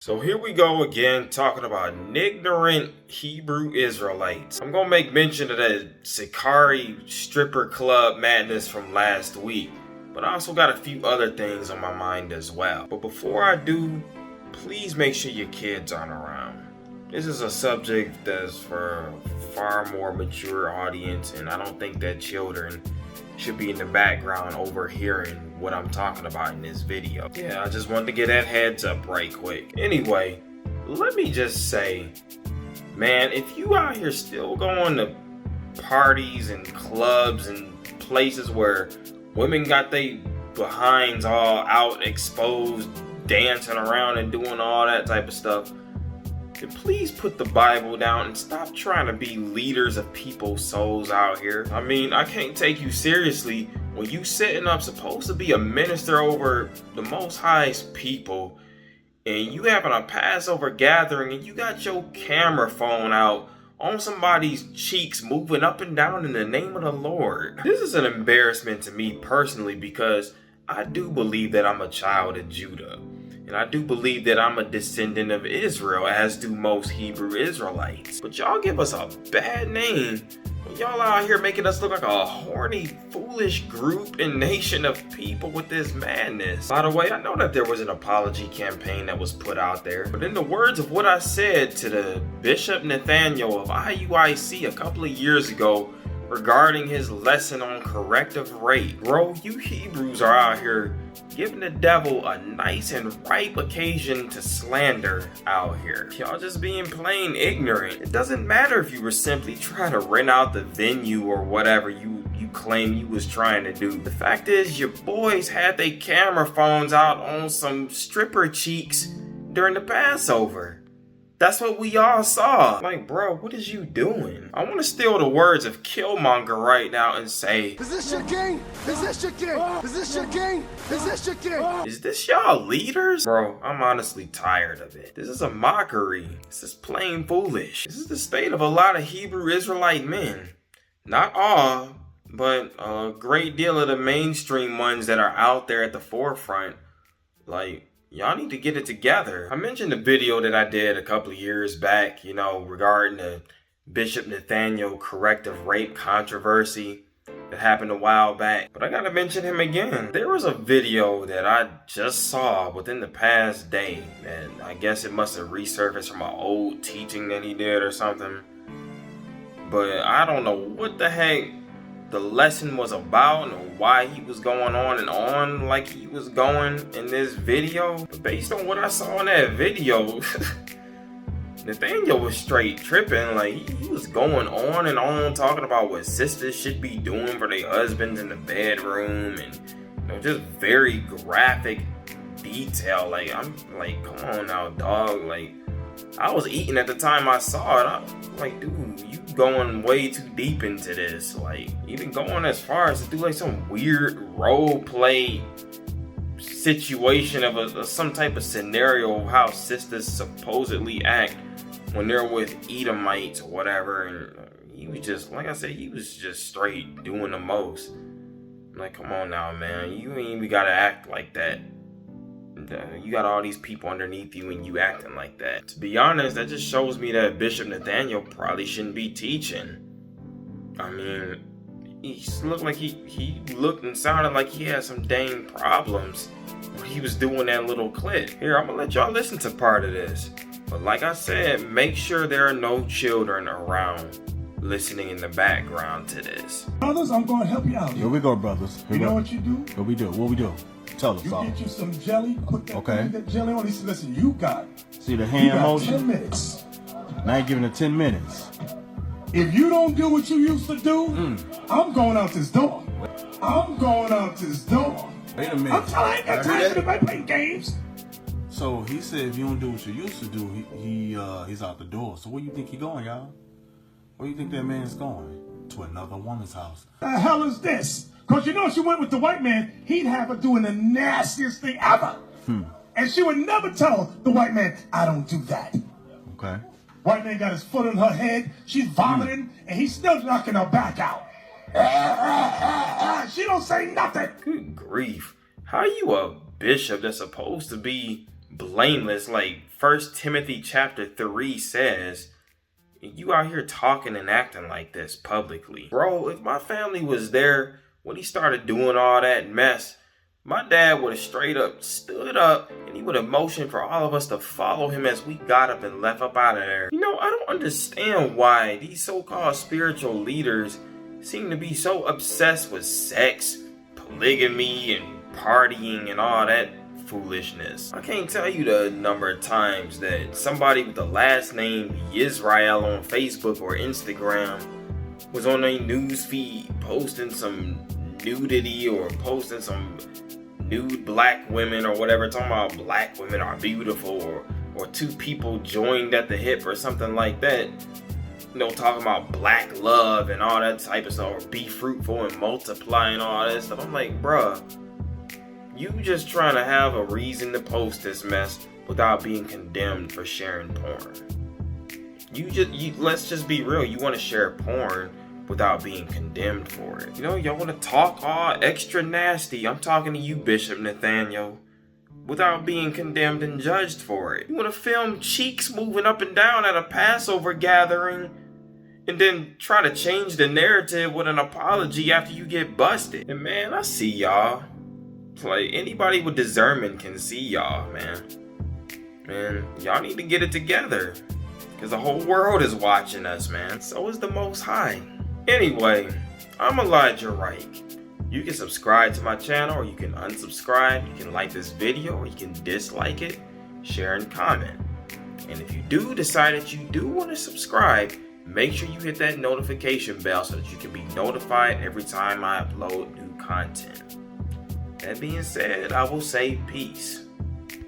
So here we go again, talking about ignorant Hebrew Israelites. I'm gonna make mention of that Sicarii stripper club madness from last week, but I also got a few other things on my mind as well. But before I do, please make sure your kids aren't around. This is a subject that's for a far more mature audience, and I don't think that children should be in the background overhearing what I'm talking about in this video. Yeah, I just wanted to get that heads up right quick. Anyway, let me just say, man, if you out here still going to parties and clubs and places where women got their behinds all out, exposed, dancing around and doing all that type of stuff, then please put the Bible down and stop trying to be leaders of people's souls out here. I mean, I can't take you seriously when you sitting up supposed to be a minister over the Most High's people, and you having a Passover gathering and you got your camera phone out on somebody's cheeks moving up and down in the name of the Lord. This is an embarrassment to me personally, because I do believe that I'm a child of Judah. And I do believe that I'm a descendant of Israel, as do most Hebrew Israelites. But y'all give us a bad name when y'all out here making us look like a horny, foolish group and nation of people with this madness. By the way, I know that there was an apology campaign that was put out there, but in the words of what I said to the Bishop Nathaniel of IUIC a couple of years ago regarding his lesson on corrective rape, bro, you Hebrews are out here giving the devil a nice and ripe occasion to slander out here. Y'all just being plain ignorant. It doesn't matter if you were simply trying to rent out the venue or whatever you claim you was trying to do. The fact is, your boys had their camera phones out on some stripper cheeks during the Passover. That's what we all saw. Like, bro, what is you doing? I want to steal the words of Killmonger right now and say, is this your king? Is this your king? Is this your king? Is this your king? Is this y'all leaders? Bro, I'm honestly tired of it. This is a mockery. This is plain foolish. This is the state of a lot of Hebrew Israelite men. Not all, but a great deal of the mainstream ones that are out there at the forefront. Like, y'all need to get it together. I mentioned a video that I did a couple of years back, regarding the Bishop Nathaniel corrective rape controversy that happened a while back. But I gotta mention him again. There was a video that I just saw within the past day, and I guess it must have resurfaced from an old teaching that he did or something. But I don't know what the heck the lesson was about and why he was going on and on like he was going in this video. But based on what I saw in that video, Nathaniel was straight tripping. Like, he was going on and on talking about what sisters should be doing for their husbands in the bedroom, and just very graphic detail. Like, I'm like, come on now, dog. Like, I was eating at the time I saw it. I'm like, dude, you going way too deep into this. Like, even going as far as to do like some weird role play situation of some type of scenario of how sisters supposedly act when they're with Edomites or whatever. And he was just, like I said, he was just straight doing the most. I'm like, come on now, man. You ain't even gotta act like that. You got all these people underneath you and you acting like that. To be honest, that just shows me that Bishop Nathaniel probably shouldn't be teaching. I mean, he looked like he looked and sounded like he had some dang problems when he was doing that little clip. Here, I'm gonna let y'all listen to part of this. But like I said, make sure there are no children around listening in the background to this. Brothers, I'm gonna help you out. Here we go, brothers. You know what you do? What we do? What we do? Tell us all. You get you some jelly, put that jelly on. He said, listen, you got See the hand motion? 10 minutes. Now you're giving it 10 minutes. If you don't do what you used to do, I'm going out this door. I'm going out this door. Wait a minute. I'm telling you, I ain't got time for to play games. So he said if you don't do what you used to do, he's out the door. So where you think he going, y'all? Where you think that man's going? To another woman's house. The hell is this? Because you know, if she went with the white man, he'd have her doing the nastiest thing ever. And she would never tell the white man, I don't do that. Okay. White man got his foot on her head. She's vomiting, and he's still knocking her back out. She don't say nothing. Good grief. How you a bishop that's supposed to be blameless, like 1 Timothy chapter 3 says, you out here talking and acting like this publicly. Bro, if my family was there when he started doing all that mess, my dad would have straight up stood up and he would have motioned for all of us to follow him as we got up and left up out of there. You know, I don't understand why these so-called spiritual leaders seem to be so obsessed with sex, polygamy, and partying and all that foolishness. I can't tell you the number of times that somebody with the last name Israel on Facebook or Instagram was on their news feed posting some nudity or posting some nude black women or whatever, talking about black women are beautiful, or two people joined at the hip or something like that, you know, talking about black love and all that type of stuff, or be fruitful and multiply and all that stuff. I'm like, bruh, you just trying to have a reason to post this mess without being condemned for sharing porn. Let's just be real, you want to share porn without being condemned for it. You know, y'all want to talk all extra nasty. I'm talking to you, Bishop Nathaniel, without being condemned and judged for it. You want to film cheeks moving up and down at a Passover gathering and then try to change the narrative with an apology after you get busted. And man, I see y'all. Like, anybody with discernment can see y'all, man. Man, y'all need to get it together, because the whole world is watching us, man. So is the Most High. Anyway, I'm Elijah Reich. You can subscribe to my channel, or you can unsubscribe. You can like this video, or you can dislike it, share, and comment. And if you do decide that you do want to subscribe, make sure you hit that notification bell so that you can be notified every time I upload new content. That being said, I will say peace.